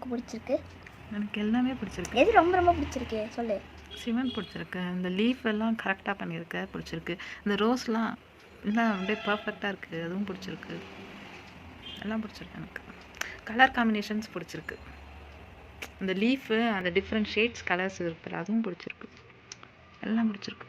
உனக்கு பிடிச்சிருக்கு? எனக்கு எல்லாமே பிடிச்சிருக்கு. எது ரொம்ப ரொம்ப பிடிச்சிருக்கு சொல்லு. சிவன் பிடிச்சிருக்கு. இந்த லீஃப் எல்லாம் கரெக்டாக பண்ணியிருக்க பிடிச்சிருக்கு. இந்த ரோஸ்லாம் எல்லாம் அப்படியே பர்ஃபெக்டாக இருக்குது, அதுவும் பிடிச்சிருக்கு. எல்லாம் பிடிச்சிருக்கு எனக்கு. கலர் காம்பினேஷன்ஸ் பிடிச்சிருக்கு. இந்த லீஃபு அந்த டிஃப்ரெண்ட் ஷேட்ஸ் கலர்ஸ் இருக்குல்ல, அதுவும் பிடிச்சிருக்கு. எல்லாம் பிடிச்சிருக்கு.